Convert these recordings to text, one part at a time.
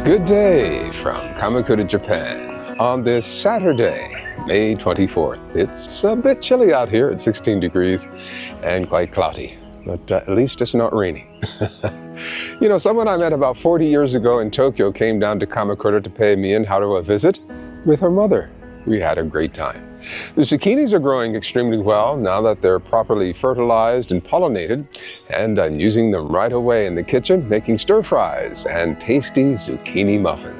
Good day from Kamakura, Japan on this Saturday, May 24th. It's a bit chilly out here at 16 degrees and quite cloudy, but at least it's not raining. You know, someone I met about 40 years ago in Tokyo came down to Kamakura to pay me and Haru a visit with her mother. We had a great time. The zucchinis are growing extremely well now that they're properly fertilized and pollinated, and I'm using them right away in the kitchen, making stir fries and tasty zucchini muffins.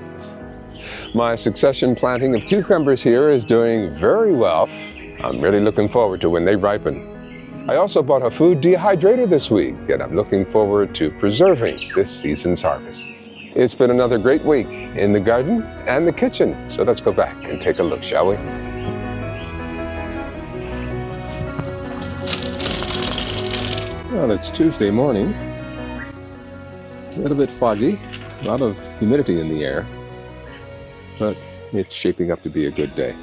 My succession planting of cucumbers here is doing very well. I'm really looking forward to when they ripen. I also bought a food dehydrator this week, and I'm looking forward to preserving this season's harvests. It's been another great week in the garden and the kitchen, so let's go back and take a look, shall we? Well, it's Tuesday morning. A little bit foggy, a lot of humidity in the air, but it's shaping up to be a good day.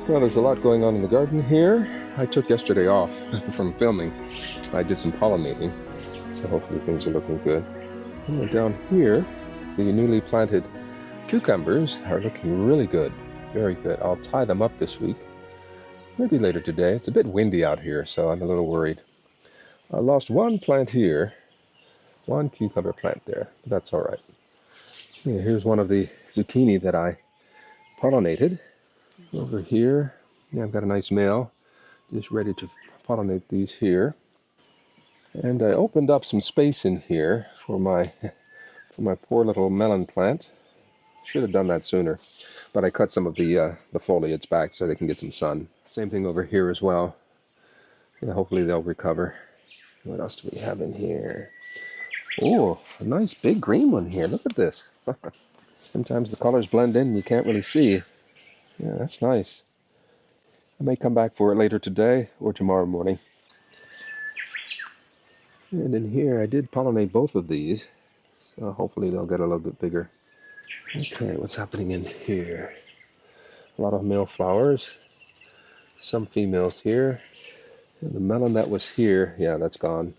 Well, there's a lot going on in the garden here. I took yesterday off from filming. I did some pollinating, so hopefully things are looking good. And down here, the newly planted cucumbers are looking really good, very good. I'll tie them up this week, maybe later today. It's a bit windy out here, so I'm a little worried. I lost one plant here, one cucumber plant there, but that's all right. Yeah, here's one of the zucchini that I pollinated. Over here, yeah, I've got a nice male, just ready to pollinate these here. And I opened up some space in here for my poor little melon plant. Should have done that sooner, but I cut some of the foliage back so they can get some sun. Same thing over here as well. Yeah, hopefully they'll recover. What else do we have in here? Oh, a nice big green one here. Look at this. Sometimes the colors blend in and you can't really see. Yeah, that's nice. I may come back for it later today or tomorrow morning. And in here I did pollinate both of these, so hopefully they'll get a little bit bigger. Okay, what's happening in here? A lot of male flowers, some females here. And the melon that was here, yeah, that's gone.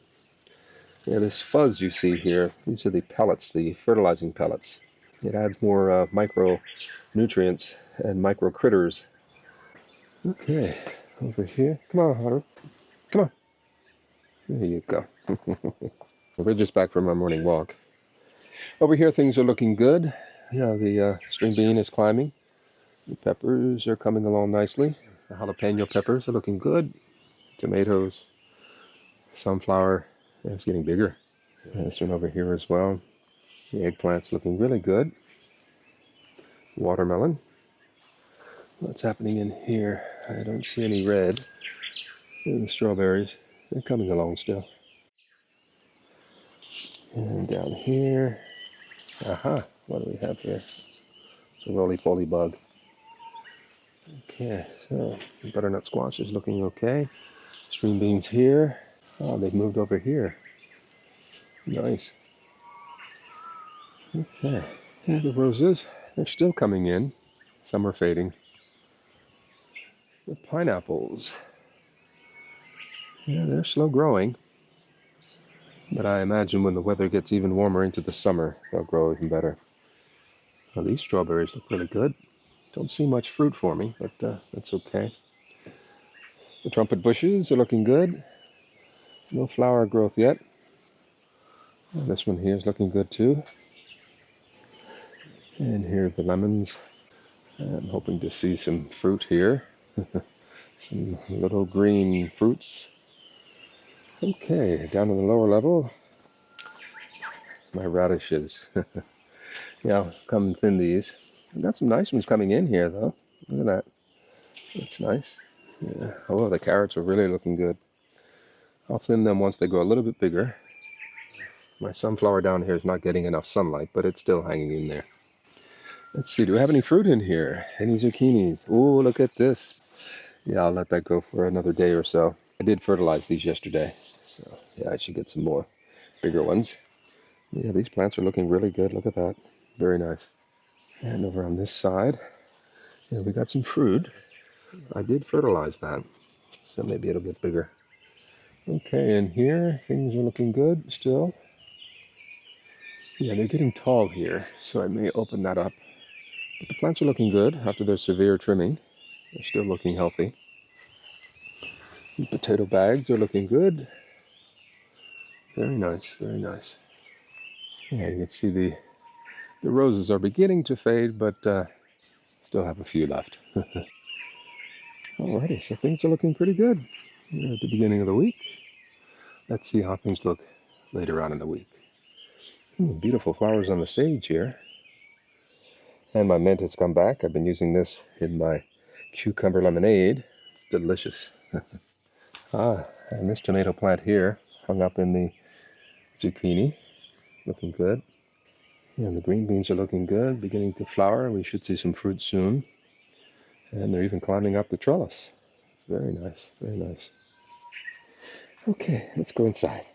Yeah, this fuzz you see here, these are the pellets, the fertilizing pellets. It adds more micronutrients and micro critters. Okay, over here. Come on, Haru. Come on. There you go. We're just back from our morning walk. Over here things are looking good. Yeah, the string bean is climbing. The peppers are coming along nicely. The jalapeno peppers are looking good. Tomatoes, sunflower, yeah, it's getting bigger. This one over here as well. The eggplant's looking really good. Watermelon. What's happening in here? I don't see any red. And the strawberries, they're coming along still. And down here, aha, what do we have here? It's a roly-poly bug. Okay, so the butternut squash is looking okay. String beans here. Oh, they've moved over here. Nice. Okay, and the roses, they're still coming in. Some are fading. The pineapples, yeah, they're slow growing. But I imagine when the weather gets even warmer into the summer, they'll grow even better. Well, these strawberries look really good. Don't see much fruit for me, but that's okay. The trumpet bushes are looking good. No flower growth yet. And this one here is looking good too. And here are the lemons. I'm hoping to see some fruit here. Some little green fruits. Okay, down in the lower level, my radishes. Yeah, I'll come and thin these. I've got some nice ones coming in here though. Look at that. That's nice. Yeah. Oh, the carrots are really looking good. I'll thin them once they grow a little bit bigger. My sunflower down here is not getting enough sunlight, but it's still hanging in there. Let's see, do we have any fruit in here? Any zucchinis? Oh, look at this. Yeah, I'll let that go for another day or so. I did fertilize these yesterday, so yeah, I should get some more bigger ones. Yeah, these plants are looking really good. Look at that. Very nice. And over on this side, yeah, we got some fruit. I did fertilize that, so maybe it'll get bigger. Okay, and here, things are looking good still. Yeah, they're getting tall here, so I may open that up. But the plants are looking good after their severe trimming. They're still looking healthy. The potato bags are looking good. Very nice, very nice. Yeah, you can see the roses are beginning to fade, but still have a few left. Alrighty, so things are looking pretty good here at the beginning of the week. Let's see how things look later on in the week. Beautiful flowers on the sage here. And my mint has come back. I've been using this in my cucumber lemonade. It's delicious. And this tomato plant here hung up in the zucchini. Looking good. And the green beans are looking good, beginning to flower. We should see some fruit soon. And they're even climbing up the trellis. Very nice, very nice. Okay, let's go inside.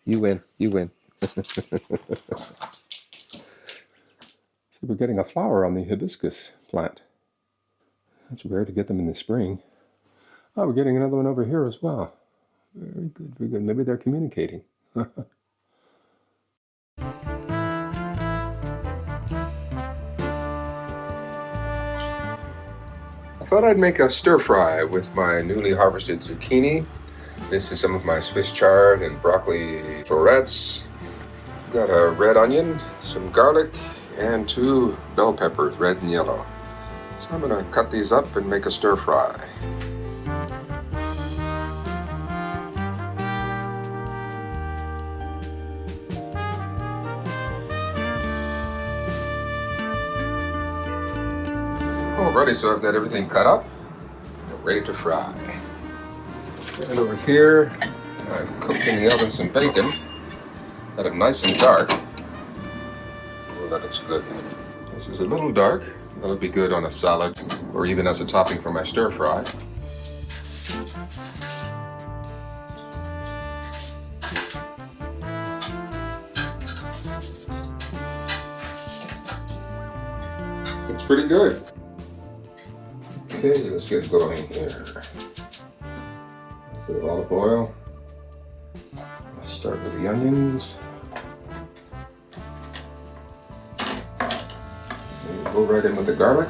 You win, you win. See, we're getting a flower on the hibiscus plant. It's rare to get them in the spring. Oh, we're getting another one over here as well. Very good, very good. Maybe they're communicating. I thought I'd make a stir fry with my newly harvested zucchini. This is some of my Swiss chard and broccoli florets. Got a red onion, some garlic, and 2 bell peppers, red and yellow. So I'm going to cut these up and make a stir fry. Alrighty, so I've got everything cut up and ready to fry. And over here, I've cooked in the oven some bacon. Got it nice and dark. Oh, that looks good. This is a little dark. That'll be good on a salad or even as a topping for my stir fry. It's pretty good. Okay, let's get going here. A bit of olive oil. Let's start with the onions. And go right in with the garlic.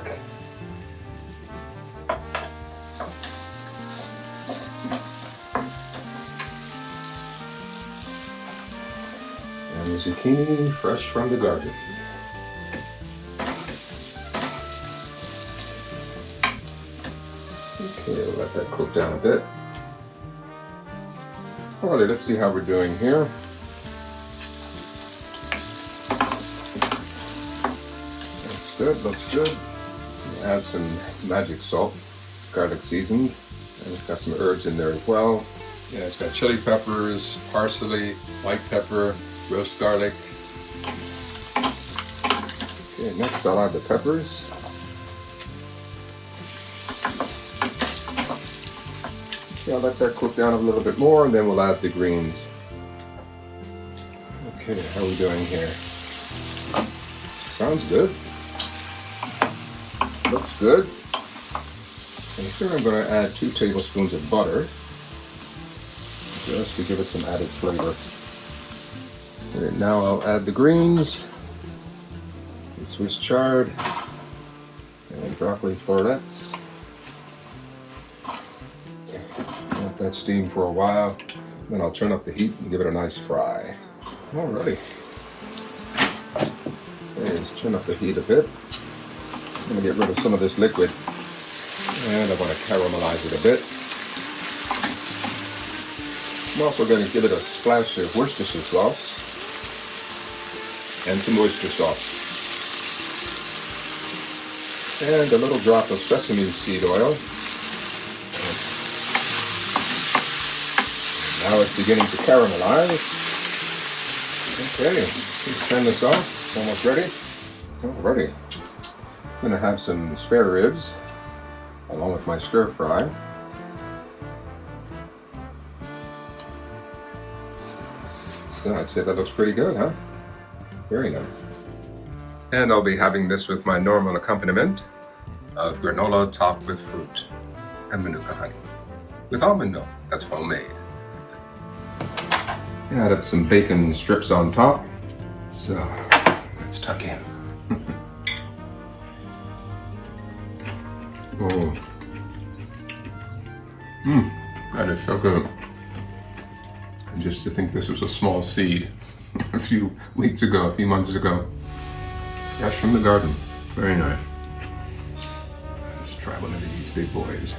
And the zucchini fresh from the garden. Okay, we'll let that cook down a bit. Alright, let's see how we're doing here. Looks good, looks good. Add some magic salt, garlic seasoned, and it's got some herbs in there as well. Yeah, it's got chili peppers, parsley, white pepper, roast garlic. Okay, next I'll add the peppers. I'll let that cook down a little bit more and then we'll add the greens. Okay, how are we doing here? Sounds good. Looks good. And here I'm going to add 2 tablespoons of butter just to give it some added flavor. And now I'll add the greens, the Swiss chard, and broccoli florets. Let that steam for a while, then I'll turn up the heat and give it a nice fry. Alrighty. Okay, let's turn up the heat a bit. I'm going to get rid of some of this liquid, and I want to caramelize it a bit. I'm also going to give it a splash of Worcestershire sauce and some oyster sauce. And a little drop of sesame seed oil. Now it's beginning to caramelize. Okay, let's turn this off. It's almost ready. Alrighty. I'm going to have some spare ribs along with my stir fry. So I'd say that looks pretty good, huh? Very nice. And I'll be having this with my normal accompaniment of granola topped with fruit. and Manuka honey with almond milk. That's homemade. Add up some bacon strips on top. So let's tuck in. Oh, that is so good. And just to think this was a small seed a few months ago, fresh from the garden. Very nice. Let's try one of these big boys.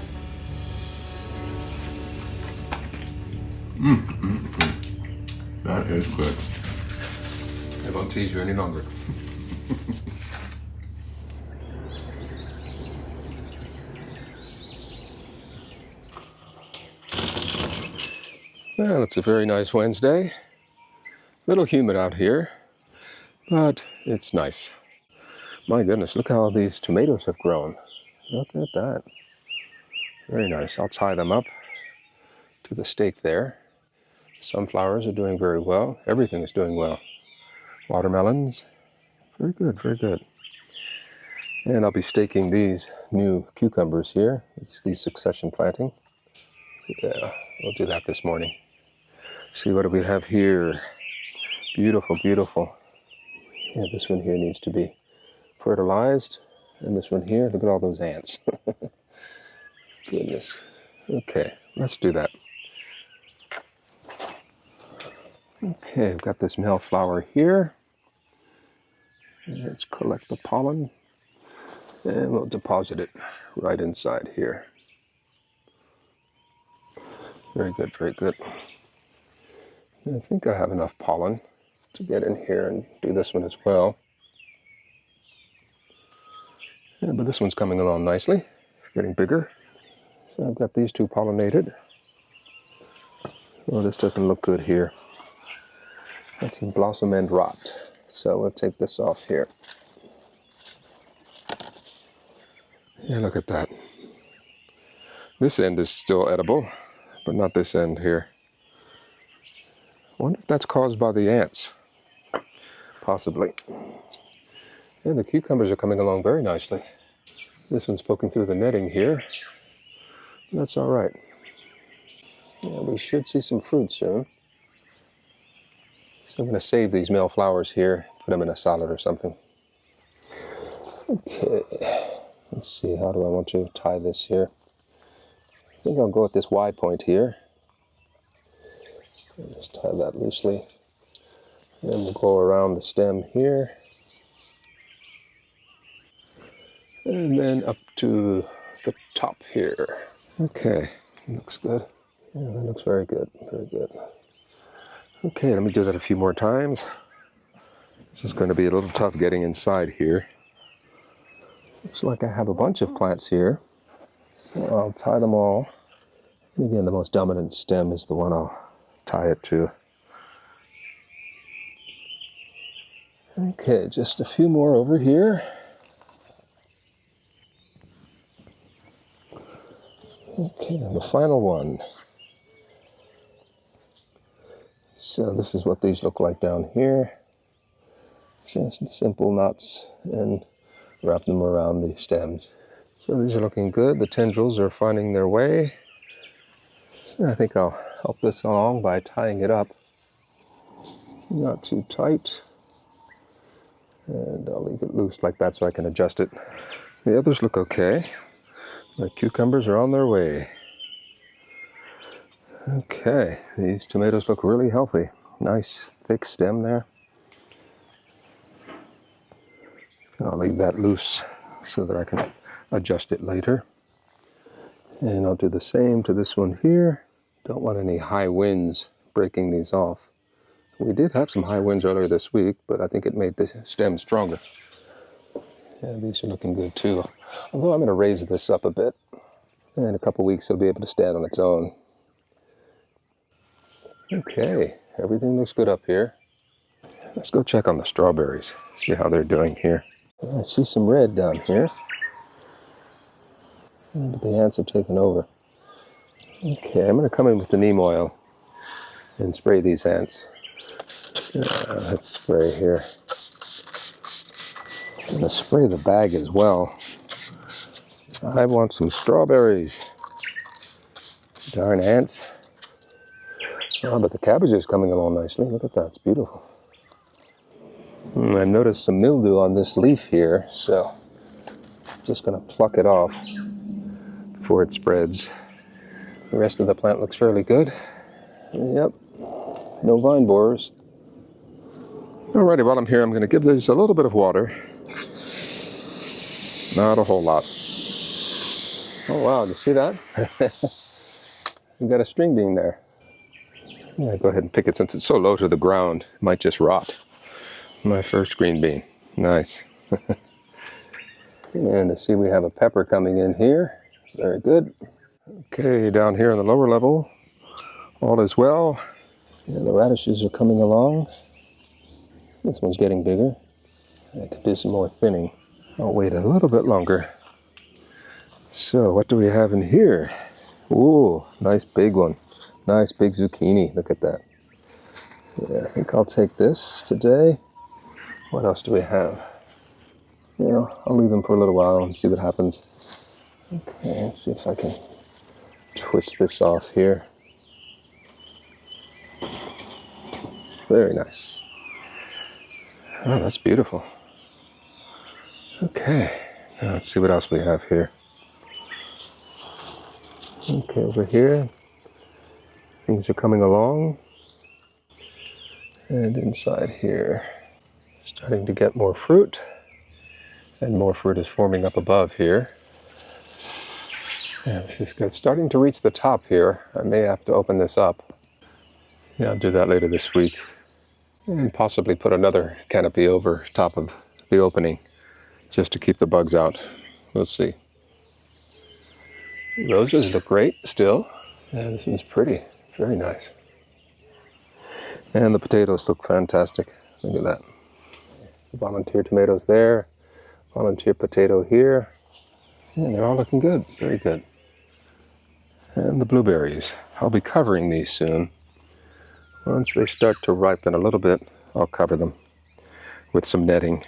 That is good. I won't tease you any longer. Well, it's a very nice Wednesday. A little humid out here, but it's nice. My goodness, look how these tomatoes have grown. Look at that. Very nice. I'll tie them up to the stake there. Sunflowers are doing very well. Everything is doing well. Watermelons, very good, very good. And I'll be staking these new cucumbers here. It's the succession planting. Yeah, we'll do that this morning. See, what do we have here? Beautiful, beautiful. Yeah, this one here needs to be fertilized. And this one here, look at all those ants. Goodness. Okay, let's do that. Okay, I've got this male flower here. Let's collect the pollen. And we'll deposit it right inside here. Very good, very good. I think I have enough pollen to get in here and do this one as well. Yeah, but this one's coming along nicely. It's getting bigger. So I've got these two pollinated. Oh, this doesn't look good here. That's some blossom end rot. So we'll take this off here. Yeah, look at that. This end is still edible, but not this end here. I wonder if that's caused by the ants. Possibly. Yeah, the cucumbers are coming along very nicely. This one's poking through the netting here. That's all right. Yeah, we should see some fruit soon. So I'm going to save these male flowers here, put them in a salad or something. Okay, let's see, how do I want to tie this here? I think I'll go with this Y point here. Just tie that loosely. And we'll go around the stem here. And then up to the top here. Okay, looks good. Yeah, that looks very good, very good. Okay, let me do that a few more times. This is going to be a little tough getting inside here. Looks like I have a bunch of plants here. So I'll tie them all. And again, the most dominant stem is the one I'll tie it to. Okay, just a few more over here. Okay, and the final one. So this is what these look like down here. Just simple knots and wrap them around the stems. So these are looking good. The tendrils are finding their way. So I think I'll help this along by tying it up. Not too tight. And I'll leave it loose like that so I can adjust it. The others look okay. My cucumbers are on their way. Okay, these tomatoes look really healthy. Nice thick stem there. I'll leave that loose so that I can adjust it later. And I'll do the same to this one here. Don't want any high winds breaking these off. We did have some high winds earlier this week, but I think it made the stem stronger. Yeah, these are looking good too. Although I'm going to raise this up a bit. In a couple weeks it'll be able to stand on its own. Okay, everything looks good up here. Let's go check on the strawberries, see how they're doing here. I see some red down here. But the ants have taken over. Okay, I'm going to come in with the neem oil and spray these ants. Let's spray here. I'm going to spray the bag as well. I want some strawberries. Darn ants. Oh, but the cabbage is coming along nicely. Look at that, it's beautiful. I noticed some mildew on this leaf here, so I'm just going to pluck it off before it spreads. The rest of the plant looks fairly good. Yep, no vine borers. Alrighty, while I'm here, I'm going to give this a little bit of water. Not a whole lot. Oh wow, did you see that? We got a string bean there. Yeah, go ahead and pick it since it's so low to the ground. It might just rot. My first green bean. Nice. And to see we have a pepper coming in here. Very good. Okay, down here on the lower level, all is well. Yeah, the radishes are coming along. This one's getting bigger. I could do some more thinning. I'll wait a little bit longer. So, what do we have in here? Ooh, nice big one. Nice big zucchini. Look at that. Yeah, I think I'll take this today. What else do we have? You know, I'll leave them for a little while and see what happens. Okay, let's see if I can twist this off here. Very nice. Oh, that's beautiful. Okay, now let's see what else we have here. Okay, over here, things are coming along. And inside here, starting to get more fruit. And more fruit is forming up above here. And this is good. Starting to reach the top here. I may have to open this up. Yeah, I'll do that later this week. And possibly put another canopy over top of the opening just to keep the bugs out. We'll see. Roses look great still. Yeah, this one's pretty. Very nice. And the potatoes look fantastic. Look at that. Volunteer tomatoes there. Volunteer potato here. And they're all looking good. Very good. And the blueberries. I'll be covering these soon. Once they start to ripen a little bit, I'll cover them with some netting.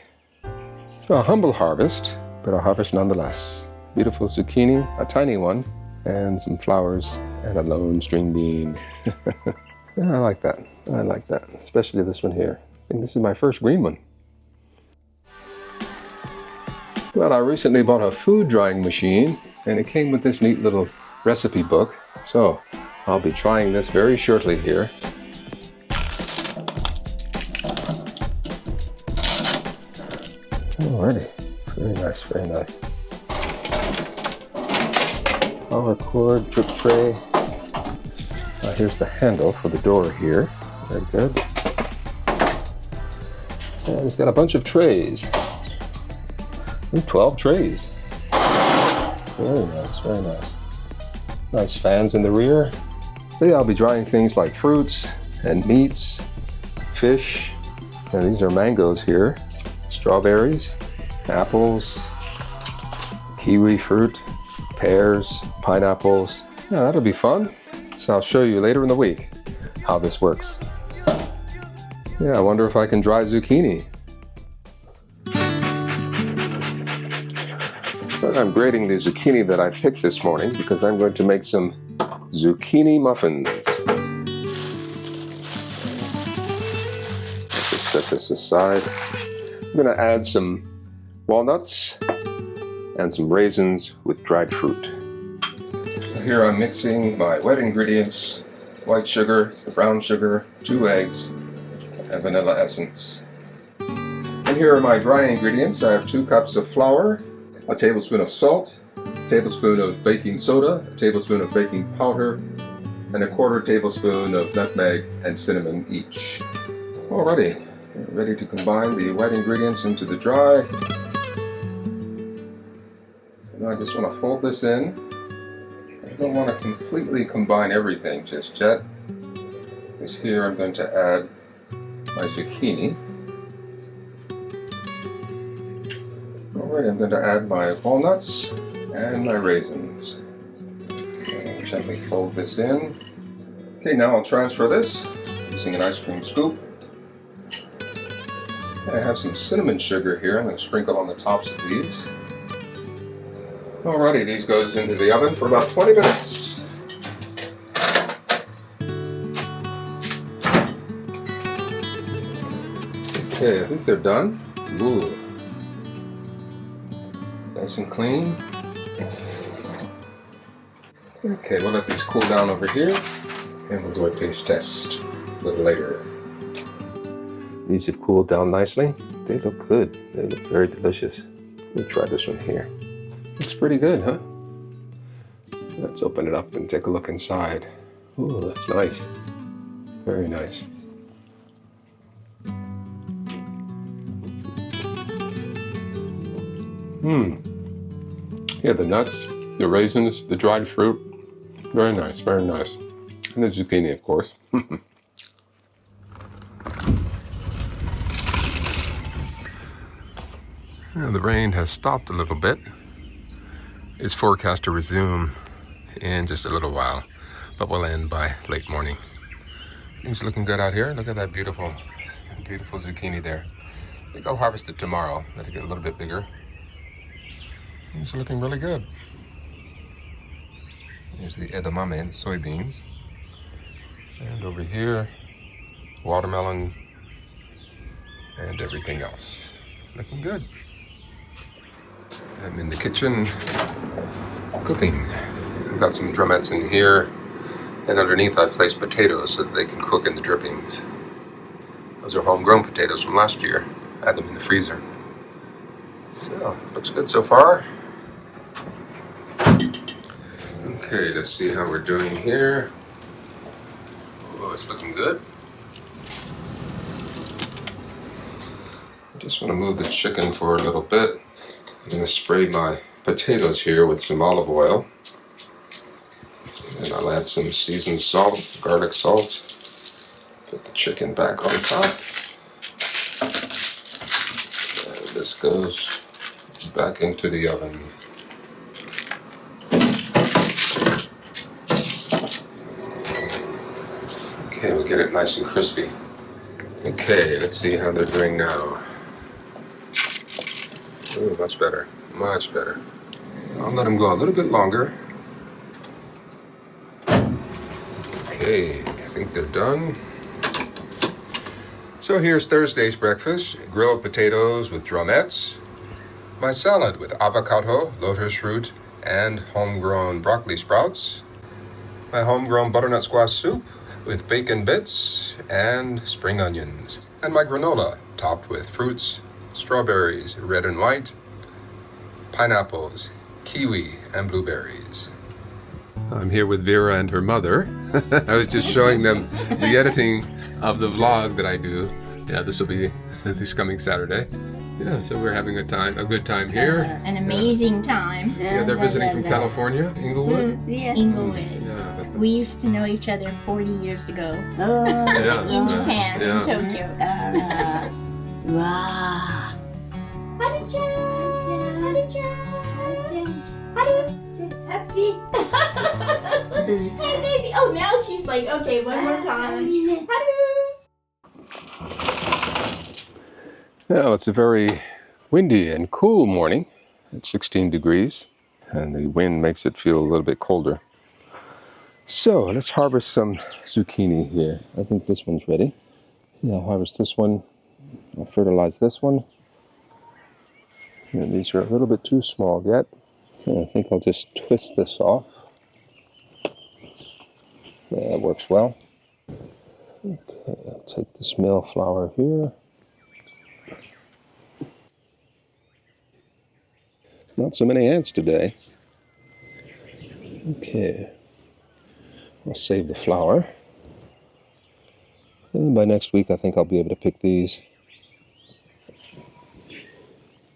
So a humble harvest, but a harvest nonetheless. Beautiful zucchini, a tiny one, and some flowers, and a lone string bean. Yeah, I like that. I like that, especially this one here. I think this is my first green one. Well, I recently bought a food drying machine, and it came with this neat little recipe book. So I'll be trying this very shortly here. Alrighty, very nice, very nice. Power cord, drip tray. Here's the handle for the door here. Very good. And it's got a bunch of trays. 12 trays. Very nice, very nice. Nice fans in the rear. So yeah, I'll be drying things like fruits and meats, fish. And these are mangoes here. Strawberries, apples, kiwi fruit, pears, pineapples. Yeah, that'll be fun. So I'll show you later in the week how this works. Yeah, I wonder if I can dry zucchini. But I'm grating the zucchini that I picked this morning because I'm going to make some zucchini muffins. Just set this aside. I'm going to add some walnuts and some raisins with dried fruit. Here I'm mixing my wet ingredients, white sugar, the brown sugar, 2 eggs, and vanilla essence. And here are my dry ingredients. I have 2 cups of flour, a tablespoon of salt, a tablespoon of baking soda, a tablespoon of baking powder, and a 1/4 tablespoon of nutmeg and cinnamon each. Alrighty, ready to combine the wet ingredients into the dry. So now I just want to fold this in. I don't want to completely combine everything just yet, because here I'm going to add my zucchini. Alright, I'm going to add my walnuts and my raisins. And gently fold this in. Okay, now I'll transfer this using an ice cream scoop. I have some cinnamon sugar here. I'm going to sprinkle on the tops of these. Alrighty, these goes into the oven for about 20 minutes. Okay, I think they're done. Ooh. Nice and clean. Okay, we'll let these cool down over here, and we'll do a taste test a little later. These have cooled down nicely. They look good. They look very delicious. We'll try this one here. Looks pretty good, huh? Let's open it up and take a look inside. Ooh, that's nice. Very nice. Yeah, the nuts, the raisins, the dried fruit. Very nice, very nice. And the zucchini, of course. Yeah, the rain has stopped a little bit. It's forecast to resume in just a little while, but we'll end by late morning. Things are looking good out here. Look at that beautiful zucchini there. I think I'll harvest it tomorrow. Let it get a little bit bigger. Things are looking really good. Here's the edamame, the soybeans. And over here, watermelon and everything else. Looking good. I'm in the kitchen cooking. I've got some drumettes in here, and underneath I've placed potatoes so that they can cook in the drippings. Those are homegrown potatoes from last year. I had them in the freezer. So, looks good so far. Okay, let's see how we're doing here. Oh, it's looking good. I just want to move the chicken for a little bit. I'm going to spray my potatoes here with some olive oil. And I'll add some seasoned salt, garlic salt. Put the chicken back on top. And this goes back into the oven. Okay, we'll get it nice and crispy. Okay, let's see how they're doing now. Ooh, much better, much better. I'll let them go a little bit longer. Okay, I think they're done. So here's Thursday's breakfast. Grilled potatoes with drumettes. My salad with avocado, lotus root, and homegrown broccoli sprouts. My homegrown butternut squash soup with bacon bits and spring onions. And my granola topped with fruits, strawberries, red and white, pineapples, kiwi, and blueberries. I'm here with Vera and her mother. I was just showing them the editing of the vlog that I do. Yeah, this will be this coming Saturday. Yeah, so we're having a good time here. An amazing time. Yeah, they're visiting from California, Inglewood. Yeah. Inglewood. Yeah, we used to know each other 40 years ago. yeah. In Japan, in Tokyo. Wow. Happy. Hey, baby. Oh, now she's like, okay, one more time. Well, it's a very windy and cool morning. It's 16 degrees, and the wind makes it feel a little bit colder. So let's harvest some zucchini here. I think this one's ready. Yeah, I'll harvest this one. I'll fertilize this one. And these are a little bit too small yet. I think I'll just twist this off. Yeah, that works well. Okay, I'll take this male flower here. Not so many ants today. Okay, I'll save the flower. And by next week, I think I'll be able to pick these.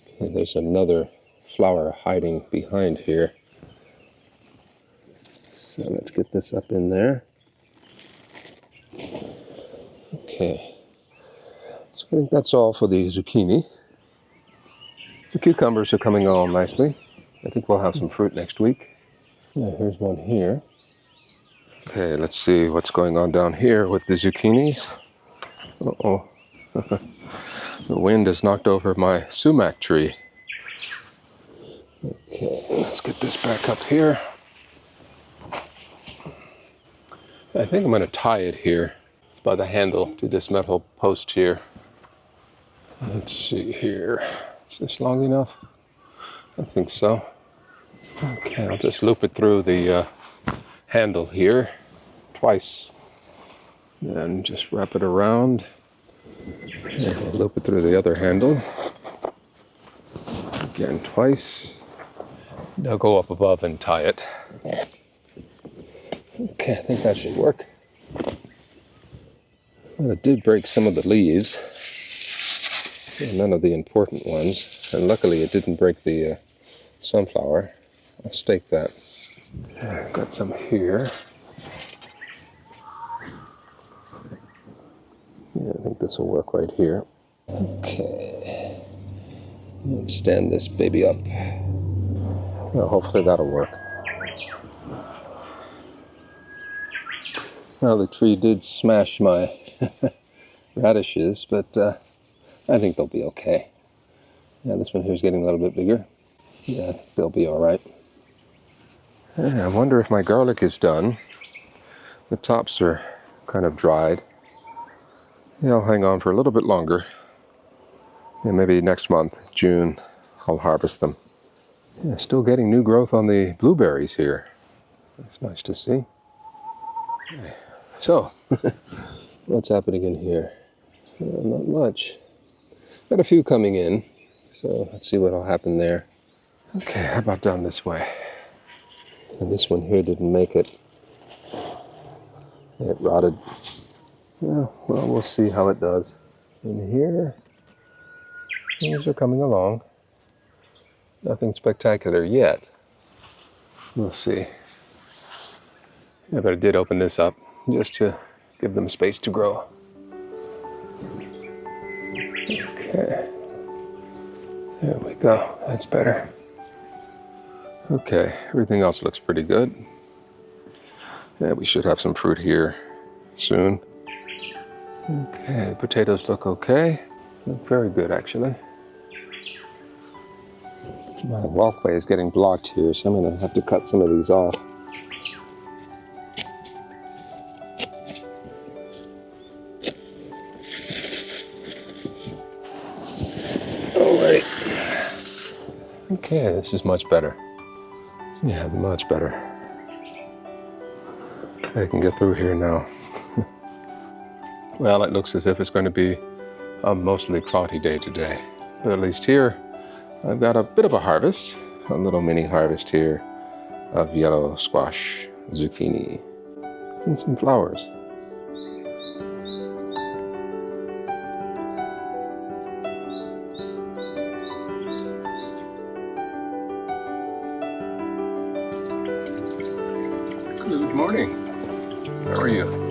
Okay, there's another flower hiding behind here. So let's get this up in there. Okay, so I think that's all for the zucchini. The cucumbers are coming along nicely. I think we'll have some fruit next week. Yeah, here's one here. Okay, let's see what's going on down here with the zucchinis. Uh-oh. The wind has knocked over my sumac tree. Okay, let's get this back up here. I think I'm going to tie it here by the handle to this metal post here. Let's see here. Is this long enough? I think so. Okay, I'll just loop it through the handle here twice. Then just wrap it around. And we'll loop it through the other handle. Again twice. Now go up above and tie it. Okay, I think that should work. Well, it did break some of the leaves. None of the important ones. And luckily it didn't break the sunflower. I'll stake that. I've got some here. Yeah, I think this will work right here. Okay. Let's stand this baby up. Well, hopefully that'll work. Well, the tree did smash my radishes, but I think they'll be okay. Yeah, this one here is getting a little bit bigger. Yeah, they'll be all right. Yeah, I wonder if my garlic is done. The tops are kind of dried. Yeah, I'll hang on for a little bit longer. Yeah, maybe next month, June, I'll harvest them. Yeah, still getting new growth on the blueberries here. That's nice to see. So, what's happening in here? Not much. Got a few coming in, so let's see what'll happen there. Okay, how about down this way? And this one here didn't make it. It rotted. Yeah, well, we'll see how it does. In here, things are coming along. Nothing spectacular yet. We'll see. Yeah, but I did open this up just to give them space to grow. Okay. There we go. That's better. Okay, everything else looks pretty good. Yeah, we should have some fruit here soon. Okay, potatoes look okay. Look very good, actually. My walkway is getting blocked here, so I'm going to have to cut some of these off. Alright. Okay, this is much better. Yeah, much better. I can get through here now. Well, it looks as if it's going to be a mostly cloudy day today. But at least here, I've got a bit of a harvest. A little mini harvest here of yellow squash, zucchini, and some flowers. Good morning. How are you?